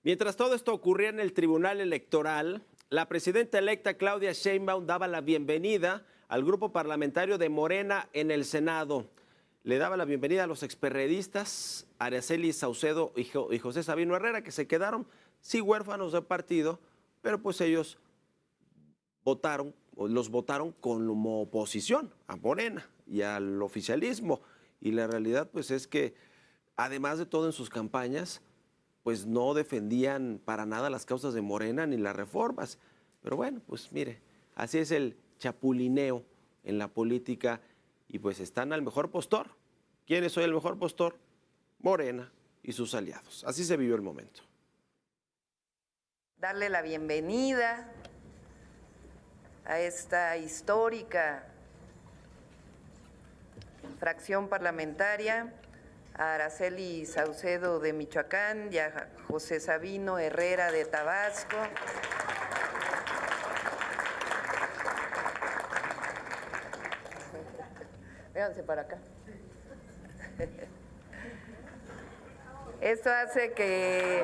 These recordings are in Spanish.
Mientras todo esto ocurría en el Tribunal Electoral, la presidenta electa Claudia Sheinbaum daba la bienvenida al grupo parlamentario de Morena en el Senado. Le daba la bienvenida a los experredistas Araceli Saucedo y José Sabino Herrera, que se quedaron sí huérfanos de partido, pero pues ellos los votaron como oposición a Morena y al oficialismo. Y la realidad pues es que, además de todo en sus campañas, pues no defendían para nada las causas de Morena ni las reformas. Pero bueno, pues mire, así es el chapulineo en la política y pues están al mejor postor. ¿Quién es hoy el mejor postor? Morena y sus aliados. Así se vivió el momento. Darle la bienvenida a esta histórica fracción parlamentaria, a Araceli Saucedo de Michoacán y a José Sabino Herrera de Tabasco. Véanse para acá. Esto hace que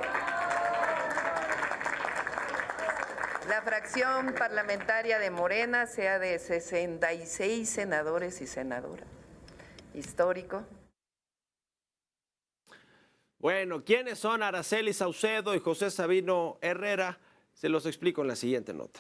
la fracción parlamentaria de Morena sea de 66 senadores y senadoras. Histórico. Bueno, ¿quiénes son Araceli Saucedo y José Sabino Herrera? Se los explico en la siguiente nota.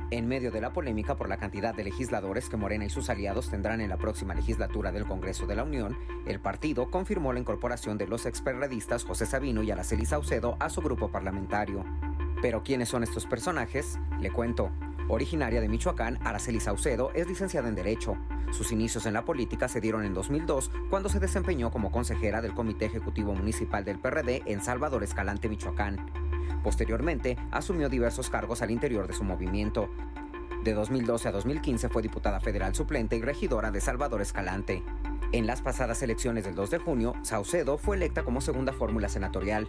En medio de la polémica por la cantidad de legisladores que Morena y sus aliados tendrán en la próxima legislatura del Congreso de la Unión, el partido confirmó la incorporación de los experredistas José Sabino y Araceli Saucedo a su grupo parlamentario. ¿Pero quiénes son estos personajes? Le cuento. Originaria de Michoacán, Araceli Saucedo es licenciada en Derecho. Sus inicios en la política se dieron en 2002, cuando se desempeñó como consejera del Comité Ejecutivo Municipal del PRD en Salvador Escalante, Michoacán. Posteriormente, asumió diversos cargos al interior de su movimiento. De 2012 a 2015 fue diputada federal suplente y regidora de Salvador Escalante. En las pasadas elecciones del 2 de junio, Saucedo fue electa como segunda fórmula senatorial,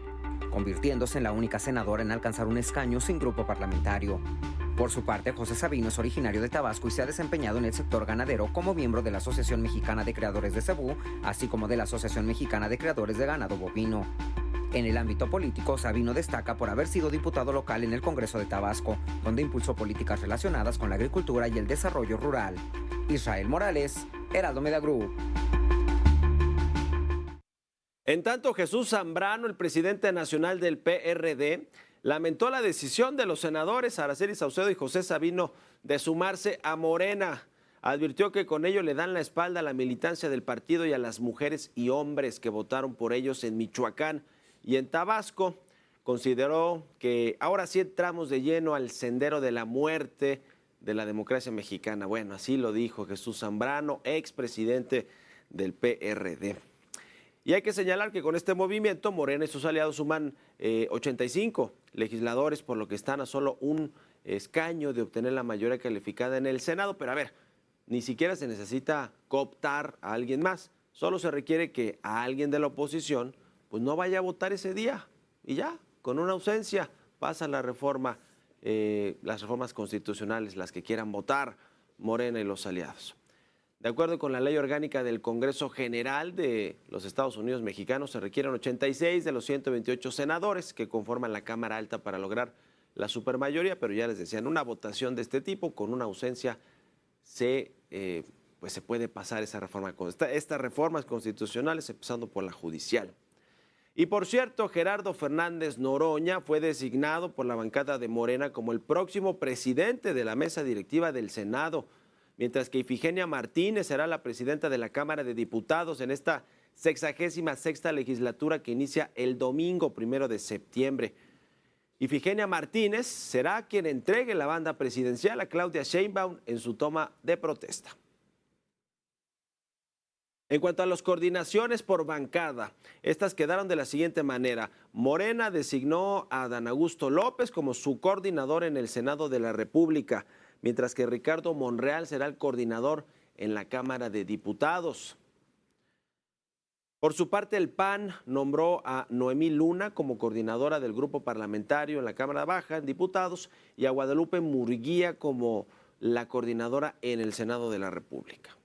convirtiéndose en la única senadora en alcanzar un escaño sin grupo parlamentario. Por su parte, José Sabino es originario de Tabasco y se ha desempeñado en el sector ganadero como miembro de la Asociación Mexicana de Creadores de Cebú, así como de la Asociación Mexicana de Creadores de Ganado Bovino. En el ámbito político, Sabino destaca por haber sido diputado local en el Congreso de Tabasco, donde impulsó políticas relacionadas con la agricultura y el desarrollo rural. Israel Morales, Heraldo Media Group. En tanto, Jesús Zambrano, el presidente nacional del PRD, lamentó la decisión de los senadores Araceli Saucedo y José Sabino de sumarse a Morena. Advirtió que con ello le dan la espalda a la militancia del partido y a las mujeres y hombres que votaron por ellos en Michoacán y en Tabasco. Consideró que ahora sí entramos de lleno al sendero de la muerte de la democracia mexicana. Bueno, así lo dijo Jesús Zambrano, expresidente del PRD. Y hay que señalar que con este movimiento Morena y sus aliados suman 85 legisladores, por lo que están a solo un escaño de obtener la mayoría calificada en el Senado. Pero a ver, ni siquiera se necesita cooptar a alguien más. Solo se requiere que a alguien de la oposición pues no vaya a votar ese día. Y ya, con una ausencia, pasa la reforma, las reformas constitucionales, las que quieran votar Morena y los aliados. De acuerdo con la ley orgánica del Congreso General de los Estados Unidos Mexicanos, se requieren 86 de los 128 senadores que conforman la Cámara Alta para lograr la supermayoría, pero ya les decía, en una votación de este tipo, con una ausencia, se puede pasar esa reforma, estas reformas constitucionales, empezando por la judicial. Y por cierto, Gerardo Fernández Noroña fue designado por la bancada de Morena como el próximo presidente de la mesa directiva del Senado, mientras que Ifigenia Martínez será la presidenta de la Cámara de Diputados en esta 66ª legislatura que inicia el domingo 1 de septiembre. Ifigenia Martínez será quien entregue la banda presidencial a Claudia Sheinbaum en su toma de protesta. En cuanto a las coordinaciones por bancada, estas quedaron de la siguiente manera. Morena designó a Adán Augusto López como su coordinador en el Senado de la República, mientras que Ricardo Monreal será el coordinador en la Cámara de Diputados. Por su parte, el PAN nombró a Noemí Luna como coordinadora del grupo parlamentario en la Cámara Baja en Diputados y a Guadalupe Murguía como la coordinadora en el Senado de la República.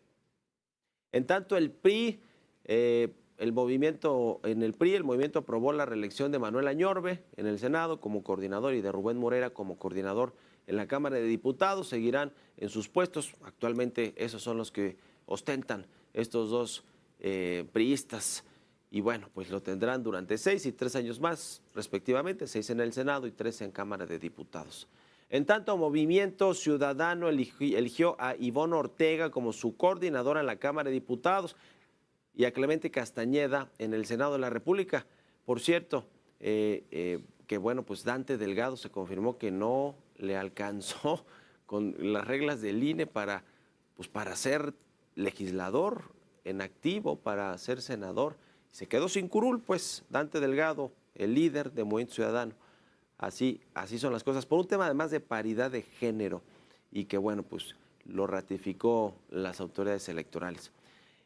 En tanto, el PRI el movimiento en el PRI, el movimiento aprobó la reelección de Manuel Añorbe en el Senado como coordinador y de Rubén Moreira como coordinador en la Cámara de Diputados. Seguirán en sus puestos. Actualmente esos son los que ostentan estos dos priistas. Y bueno, pues lo tendrán durante 6 y 3 años más, respectivamente, 6 en el Senado y 3 en Cámara de Diputados. En tanto, Movimiento Ciudadano eligió a Ivonne Ortega como su coordinadora en la Cámara de Diputados y a Clemente Castañeda en el Senado de la República. Por cierto, que bueno, pues Dante Delgado se confirmó que no le alcanzó con las reglas del INE para ser legislador en activo, para ser senador. Se quedó sin curul, pues, Dante Delgado, el líder de Movimiento Ciudadano. Así son las cosas, por un tema además de paridad de género, y que bueno, pues lo ratificó las autoridades electorales.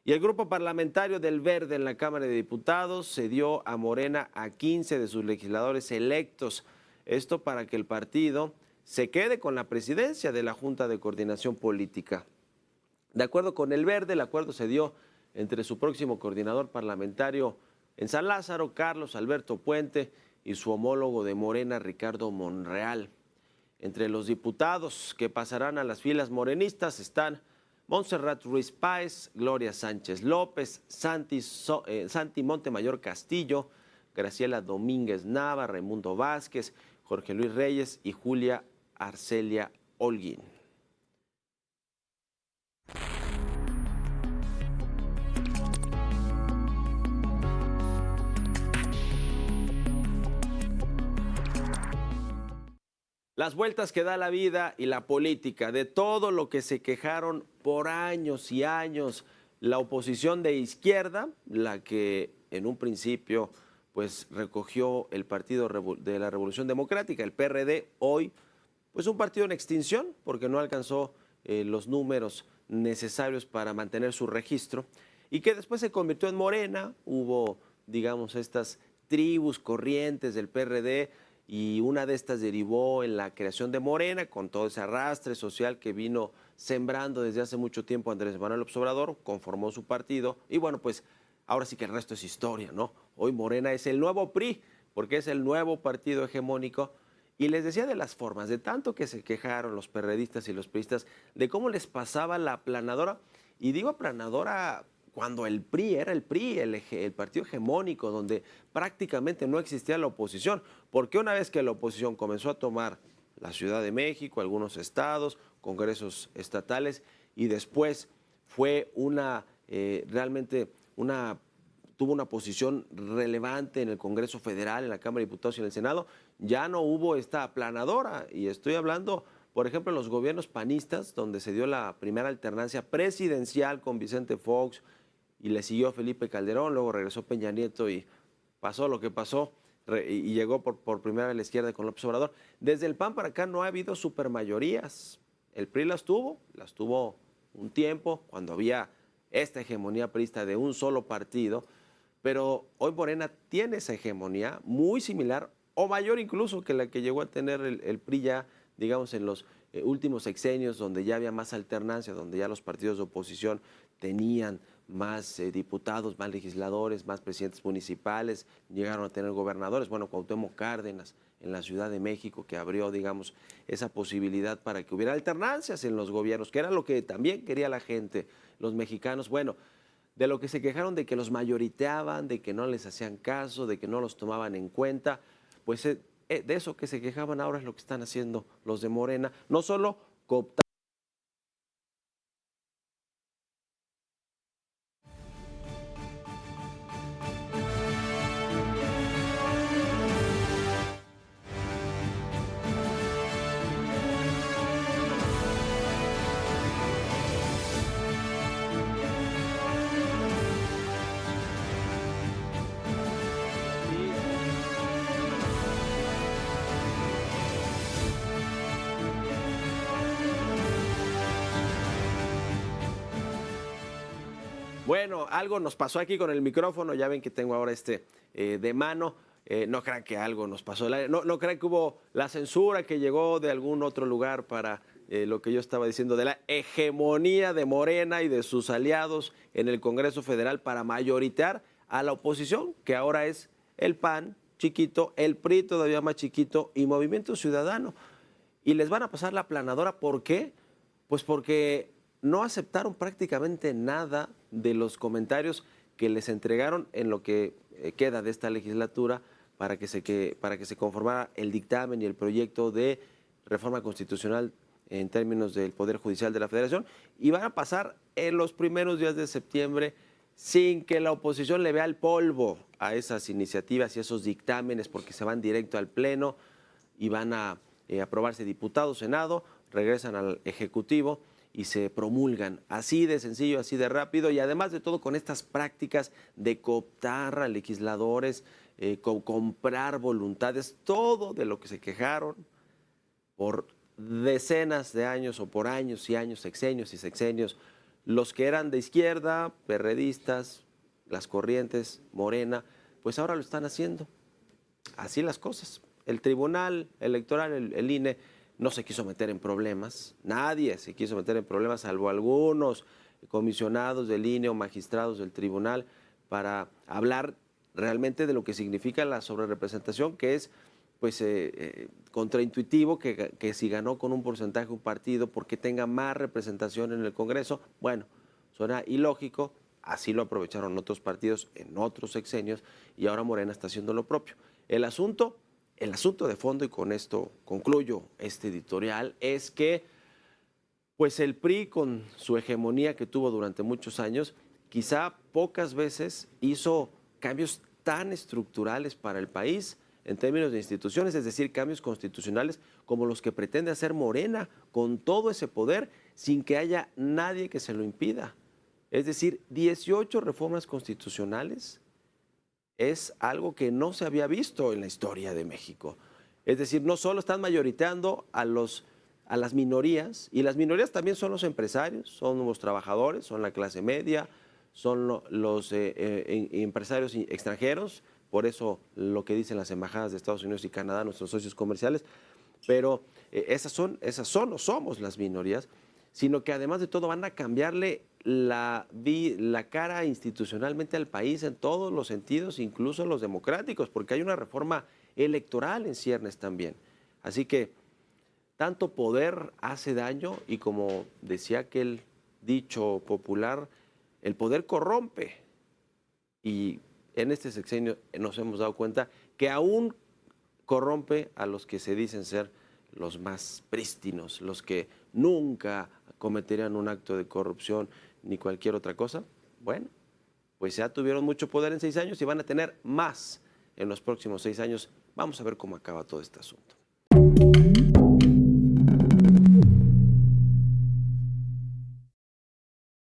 Y el grupo parlamentario del Verde en la Cámara de Diputados cedió a Morena a 15 de sus legisladores electos. Esto para que el partido se quede con la presidencia de la Junta de Coordinación Política. De acuerdo con el Verde, el acuerdo se dio entre su próximo coordinador parlamentario en San Lázaro, Carlos Alberto Puente, y su homólogo de Morena, Ricardo Monreal. Entre los diputados que pasarán a las filas morenistas están Montserrat Ruiz Páez, Gloria Sánchez López, Santi Montemayor Castillo, Graciela Domínguez Nava, Raimundo Vázquez, Jorge Luis Reyes y Julia Arcelia Holguín. Las vueltas que da la vida y la política, de todo lo que se quejaron por años y años la oposición de izquierda, la que en un principio pues recogió el Partido de la Revolución Democrática, el PRD, hoy pues un partido en extinción porque no alcanzó los números necesarios para mantener su registro, y que después se convirtió en Morena. Hubo, digamos, estas tribus corrientes del PRD, y una de estas derivó en la creación de Morena, con todo ese arrastre social que vino sembrando desde hace mucho tiempo Andrés Manuel López Obrador. Conformó su partido y bueno, pues ahora sí que el resto es historia, ¿no? Hoy Morena es el nuevo PRI, porque es el nuevo partido hegemónico. Y les decía de las formas, de tanto que se quejaron los perredistas y los priistas, de cómo les pasaba la aplanadora. Y digo aplanadora cuando el PRI era el PRI, el partido hegemónico, donde prácticamente no existía la oposición, porque una vez que la oposición comenzó a tomar la Ciudad de México, algunos estados, congresos estatales, y después fue tuvo una posición relevante en el Congreso Federal, en la Cámara de Diputados y en el Senado, ya no hubo esta aplanadora. Y estoy hablando, por ejemplo, en los gobiernos panistas, donde se dio la primera alternancia presidencial con Vicente Fox, y le siguió Felipe Calderón, luego regresó Peña Nieto y pasó lo que pasó, y llegó por primera vez la izquierda con López Obrador. Desde el PAN para acá no ha habido supermayorías. El PRI las tuvo un tiempo, cuando había esta hegemonía priista de un solo partido, pero hoy Morena tiene esa hegemonía muy similar o mayor incluso que la que llegó a tener el PRI ya, digamos, en los últimos sexenios, donde ya había más alternancia, donde ya los partidos de oposición tenían más diputados, más legisladores, más presidentes municipales, llegaron a tener gobernadores. Bueno, Cuauhtémoc Cárdenas en la Ciudad de México, que abrió, digamos, esa posibilidad para que hubiera alternancias en los gobiernos, que era lo que también quería la gente, los mexicanos. Bueno, de lo que se quejaron de que los mayoriteaban, de que no les hacían caso, de que no los tomaban en cuenta, pues de eso que se quejaban ahora es lo que están haciendo los de Morena, no solo cooptar. Bueno, algo nos pasó aquí con el micrófono, ya ven que tengo ahora de mano. No crean que algo nos pasó, no crean que hubo la censura que llegó de algún otro lugar para lo que yo estaba diciendo de la hegemonía de Morena y de sus aliados en el Congreso Federal para mayoritear a la oposición, que ahora es el PAN chiquito, el PRI todavía más chiquito y Movimiento Ciudadano. Y les van a pasar la aplanadora. ¿Por qué? Pues porque no aceptaron prácticamente nada de los comentarios que les entregaron en lo que queda de esta legislatura para que se conformara el dictamen y el proyecto de reforma constitucional en términos del Poder Judicial de la Federación, y van a pasar en los primeros días de septiembre sin que la oposición le vea el polvo a esas iniciativas y esos dictámenes, porque se van directo al Pleno y van a aprobarse diputados, Senado, regresan al Ejecutivo y se promulgan. Así de sencillo, así de rápido, y además de todo con estas prácticas de cooptar a legisladores, comprar voluntades, todo de lo que se quejaron por decenas de años o por años y años, sexenios y sexenios, los que eran de izquierda, perredistas, las corrientes, Morena, pues ahora lo están haciendo. Así las cosas. El Tribunal Electoral, el INE, no se quiso meter en problemas, nadie se quiso meter en problemas, salvo algunos comisionados del INE o magistrados del tribunal, para hablar realmente de lo que significa la sobrerepresentación, que es pues contraintuitivo que si ganó con un porcentaje un partido, porque tenga más representación en el Congreso. Bueno, suena ilógico, así lo aprovecharon otros partidos en otros sexenios y ahora Morena está haciendo lo propio. El asunto de fondo, y con esto concluyo este editorial, es que pues el PRI, con su hegemonía que tuvo durante muchos años, quizá pocas veces hizo cambios tan estructurales para el país en términos de instituciones, es decir, cambios constitucionales como los que pretende hacer Morena, con todo ese poder, sin que haya nadie que se lo impida. Es decir, 18 reformas constitucionales es algo que no se había visto en la historia de México. Es decir, no solo están mayoriteando a las minorías, y las minorías también son los empresarios, son los trabajadores, son la clase media, son los empresarios extranjeros, por eso lo que dicen las embajadas de Estados Unidos y Canadá, nuestros socios comerciales, pero esas son o somos las minorías, sino que además de todo van a cambiarle la cara institucionalmente al país en todos los sentidos, incluso los democráticos, porque hay una reforma electoral en ciernes también. Así que tanto poder hace daño, y como decía aquel dicho popular, el poder corrompe. Y en este sexenio nos hemos dado cuenta que aún corrompe a los que se dicen ser los más prístinos, los que nunca cometerían un acto de corrupción ni cualquier otra cosa. Bueno, pues ya tuvieron mucho poder en 6 años y van a tener más en los próximos 6 años. Vamos a ver cómo acaba todo este asunto.